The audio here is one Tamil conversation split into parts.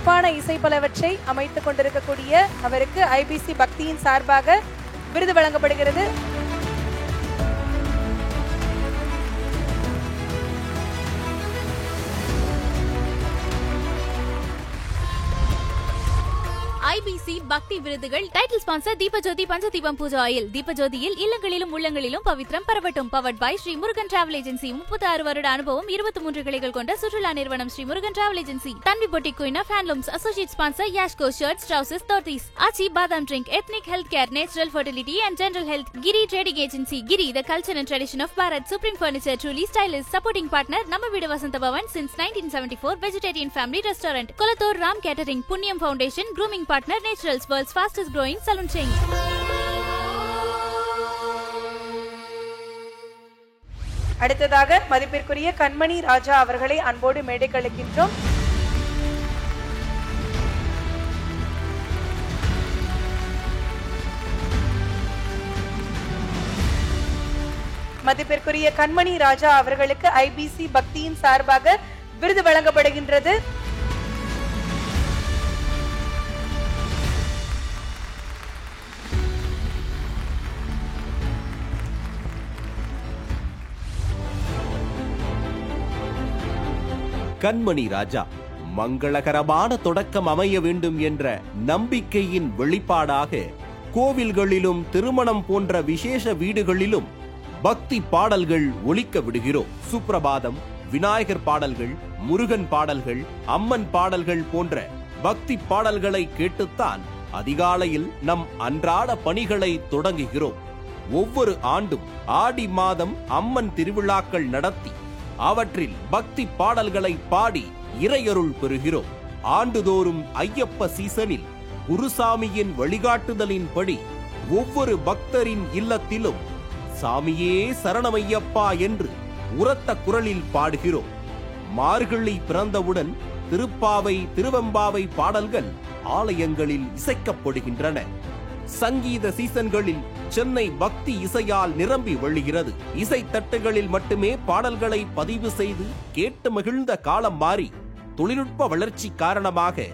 சிறப்பான இசை பலவற்றை அமைத்துக் கொண்டிருக்கக்கூடிய அவருக்கு ஐபிசி பக்தியின் சார்பாக விருது வழங்கப்படுகிறது. ஐபிசி பக்தி விருதுகள் title sponsor Deepajothi Panchadeepam Pooja oil. தீபஜோதியில் இல்லங்களிலும் உள்ளங்களிலும் பவித்ரம் பரவட்டும். Powered by Sri Murugan travel agency. 36 வருட அனுபவம், 23 கிளைகள் கொண்ட சுற்றுலா நிறுவனம் Sri Murugan travel agency. Thanvi boutique queen of handlooms. Associate sponsor Yashco shirts, trousers, dhotis. Aachi badam drink. Ethnic health care, natural fertility and general health. Giri trading agency. Giri the culture and tradition of Bharat. Supreme furniture, truly stylish. Supporting partner Namma Veedu Vasantha Bhavan since 1974. Vegetarian family restaurant. Kolathur Ram catering. Punniyam foundation. Grooming partner Naturals, world's fastest growing salon chain. அடுத்ததாக மதிப்பிற்குரிய கண்மணி ராஜா அவர்களை அன்போடு மேடைக்கு அழைக்கின்றோம். மதிப்பிற்குரிய கண்மணி ராஜா அவர்களுக்கு ஐபிசி பக்தியின் சார்பாக விருது வழங்கப்படுகின்றது. கண்மணி ராஜா மங்களகரமான தொடக்கம் அமைய வேண்டும் என்ற நம்பிக்கையின் வெளிப்பாடாக கோவில்களிலும் திருமணம் போன்ற விசேஷ வீடுகளிலும் பக்தி பாடல்கள் ஒலிக்க விடுகிறோம். சுப்ரபாதம், விநாயகர் பாடல்கள், முருகன் பாடல்கள், அம்மன் பாடல்கள் போன்ற பக்தி பாடல்களை கேட்டுத்தான் அதிகாலையில் நம் அன்றாட பணிகளை தொடங்குகிறோம். ஒவ்வொரு ஆண்டும் ஆடி மாதம் அம்மன் திருவிழாக்கள் நடத்தி அவற்றில் பக்தி பாடல்களை பாடி இறையருள் பெறுகிறோம். ஆண்டுதோறும் ஐயப்ப சீசனில் குருசாமியின் வழிகாட்டுதலின்படி ஒவ்வொரு பக்தரின் இல்லத்திலும் சாமியே சரணமையப்பா என்று உரத்த குரலில் பாடுகிறோம். மார்கழி பிறந்தவுடன் திருப்பாவை, திருவெம்பாவை பாடல்கள் ஆலயங்களில் இசைக்கப்படுகின்றன. சங்கீத சீசன்களில் சென்னை பக்தி இசையால் நிரம்பி வழிகிறது. இசை தட்டுகளில் மட்டுமே பாடல்களை பதிவு செய்து கேட்டு மகிழ்ந்த காலம் மாறி தொழில்நுட்ப வளர்ச்சி காரணமாக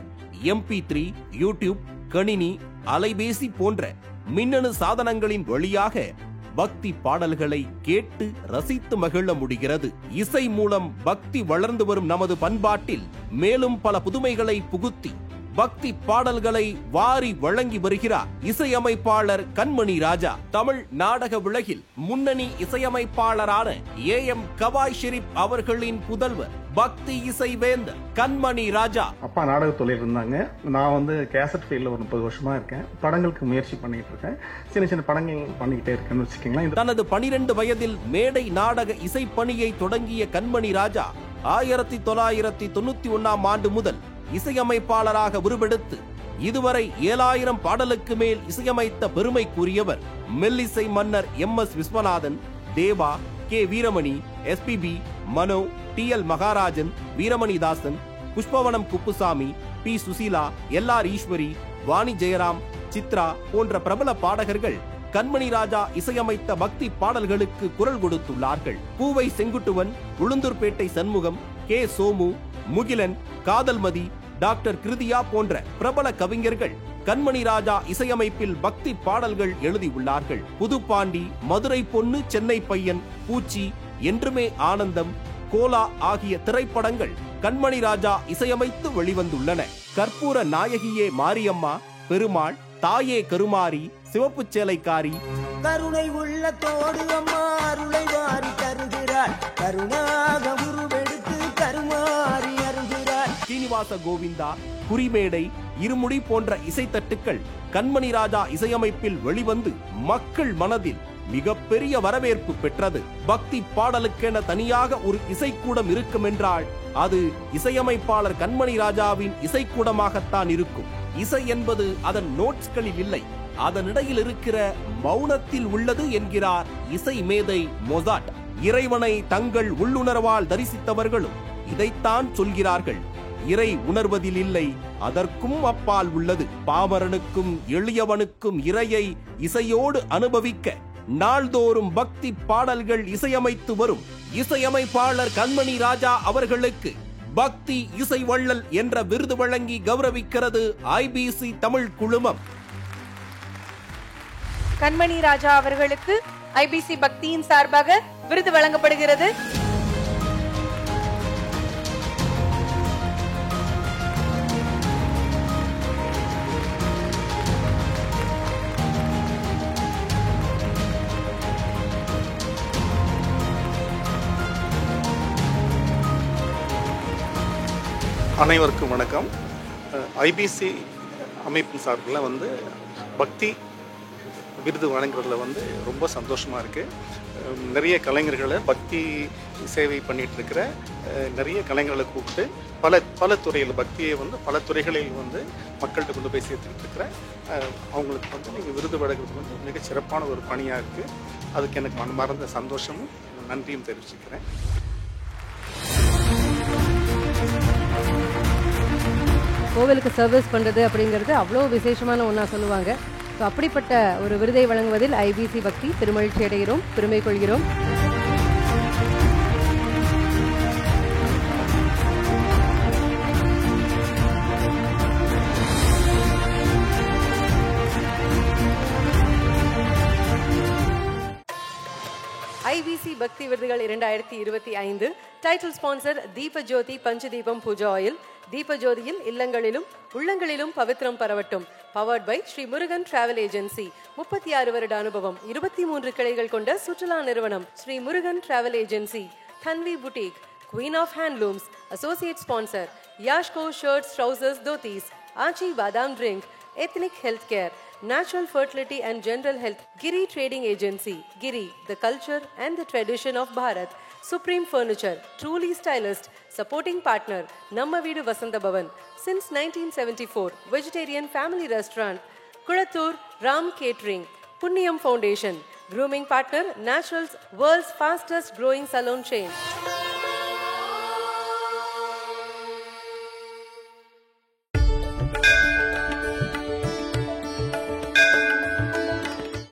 MP3, யூடியூப், கணினி, அலைபேசி போன்ற மின்னணு சாதனங்களின் வழியாக பக்தி பாடல்களை கேட்டு ரசித்து மகிழ முடிகிறது. இசை மூலம் பக்தி வளர்ந்து வரும் நமது பண்பாட்டில் மேலும் பல புதுமைகளை புகுத்தி பக்தி பாடல்களை வாரி வழங்கி வருகிறார் இசையமைப்பாளர் கண்மணி ராஜா. தமிழ் நாடக உலகில் முன்னணி இசையமைப்பாளரான AM கவாய் ஷெரீப் அவர்களின் புதல்வர், பக்தி இசை வேந்தர் கண்மணி ராஜா. அப்பா நாடக தொழில் இருந்தாங்க. நான் கேசட் ஃபீல்ட்ல ஒரு 30 வருஷமா இருக்கேன். படங்களுக்கு முயற்சி பண்ணிட்டு இருக்கேன். சின்ன சின்ன படங்கள் பண்ணிக்கிட்டே இருக்கேன்னு வச்சுக்கீங்களா. தனது 12 வயதில் மேடை நாடக இசை பணியை தொடங்கிய கண்மணி ராஜா 1991ஆம் ஆண்டு முதல் இசையமைப்பாளராக உருவெடுத்து இதுவரை 7000 பாடலுக்கு மேல் இசையமைத்த பெருமைக்குரியவர். மெல்லிசை மன்னர் MS விஸ்வநாதன், தேவா, K வீரமணி, SPB, மனோ, TL மகாராஜன், வீரமணிதாசன், புஷ்பவனம் குப்புசாமி, P சுசீலா, LR ஈஸ்வரி, வாணி ஜெயராம், சித்ரா போன்ற பிரபல பாடகர்கள் கண்மணி ராஜா இசையமைத்த பக்தி பாடல்களுக்கு குரல் கொடுத்துள்ளார்கள். பூவை செங்குட்டுவன், உளுந்தூர்பேட்டை சண்முகம், K சோமு, முகிலன், காதல்மதி, டாக்டர் கிருதியா போன்ற பிரபல கவிஞர்கள் கண்மணி ராஜா இசையமைப்பில் பக்தி பாடல்கள் எழுதியுள்ளார்கள். புதுப்பாண்டி, மதுரை பொண்ணு, சென்னை பையன், பூச்சி, என்றுமே ஆனந்தம், கோலா ஆகிய திரைப்படங்கள் கண்மணி ராஜா இசையமைத்து வெளிவந்துள்ளன. கற்பூர நாயகியே மாரியம்மா, பெருமாள், தாயே கருமாரி, சிவப்பு சேலைக்காரி, கருணை உள்ளத்தோடு அம்மா அருளை வாரி தருகிறாள், கருணாக உருவெடுத்து கருமாறி அருகிறாள். சீனிவாச கோவிந்தா, குறிமேடை, இருமுடி போன்ற இசைத்தட்டுக்கள் கண்மணி ராஜா இசையமைப்பில் வெளிவந்து மக்கள் மனதில் மிகப்பெரிய வரவேற்பு பெற்றது. பக்தி பாடலுக்கென தனியாக ஒரு இசைக்கூடம் இருக்கும் என்றால் அது இசையமைப்பாளர் கண்மணி ராஜாவின் இசைக்கூடமாகத்தான் இருக்கும். இசை என்பது அதன் நோட்ஸ்களில் இல்லை, அதனிடையில் இருக்கிற மௌனத்தில் உள்ளது என்கிறார் இசை மேதை மொசாட். இறைவனை தங்கள் உள்ளுணர்வால் தரிசித்தவர்களும் இதைத்தான் சொல்கிறார்கள். இறை உணர்வதில் இல்லை, அதற்கும் அப்பால் உள்ளது. பாமரனுக்கும் எளியவனுக்கும் இறையை இசையோடு அனுபவிக்க நாள்தோறும் பக்தி பாடல்கள் இசையமைத்து வரும் இசையமைப்பாளர் கண்மணி ராஜா அவர்களுக்கு பக்தி இசை வள்ளல் என்ற விருது வழங்கி கௌரவிக்கிறது ஐபிசி தமிழ் குழுமம். கண்மணி ராஜா அவர்களுக்கு ஐபிசி பக்தியின் சார்பாக விருது வழங்கப்படுகிறது. அனைவருக்கும் வணக்கம். ஐபிசி அமைப்பின் சார்பில் பக்தி விருது வழங்குறதுல ரொம்ப சந்தோஷமாக இருக்குது. நிறைய கலைஞர்களை பக்தி சேவை பண்ணிகிட்டு இருக்கிற நிறைய கலைஞர்களை கூப்பிட்டு பல துறையில் பக்தியை பல துறைகளில் மக்கள்கிட்ட கொண்டு போய் சேர்த்துக்கிட்டு இருக்கிற அவங்களுக்கு நீங்கள் விருது வழங்குறது மிக சிறப்பான ஒரு பணியாக இருக்குது. அதுக்கு எனக்கு மனமார்ந்த சந்தோஷமும் நன்றியும் தெரிவிச்சுக்கிறேன். கோவிலுக்கு சர்வீஸ் பண்ணுறது அப்படிங்கிறது அவ்வளோ விசேஷமான ஒன்றா சொல்லுவாங்க. ஸோ அப்படிப்பட்ட ஒரு விருதை வழங்குவதில் ஐபிசி பக்தி பெருமகிழ்ச்சி அடைகிறோம், பெருமை கொள்கிறோம். ஐபிசி பக்தி விருதுகள் 2025 title sponsor Deepajothi Panchadeepam Pooja oil. தீபஜோதியில் இல்லங்களிலும் உள்ளங்களிலும் பவித்ரம் பரவட்டும். Powered by Sri Murugan travel agency. 36 வருட அனுபவம், 23 கிளைகள் கொண்ட சுற்றுலா நிறுவனம் Sri Murugan travel agency. Thanvi boutique, queen of handlooms. Associate sponsor Yashco shirts, trousers, dhotis. Aachi badam drink. Ethnic health care. Natural Fertility and General Health. Giri Trading Agency. Giri, the culture and the tradition of Bharat. Supreme Furniture, truly stylist. Supporting partner, Namma Veedu Vasantha Bhavan. Since 1974, vegetarian family restaurant. Kulattur, Ram Catering. Punniyam Foundation. Grooming partner, Naturals, world's fastest growing salon chain.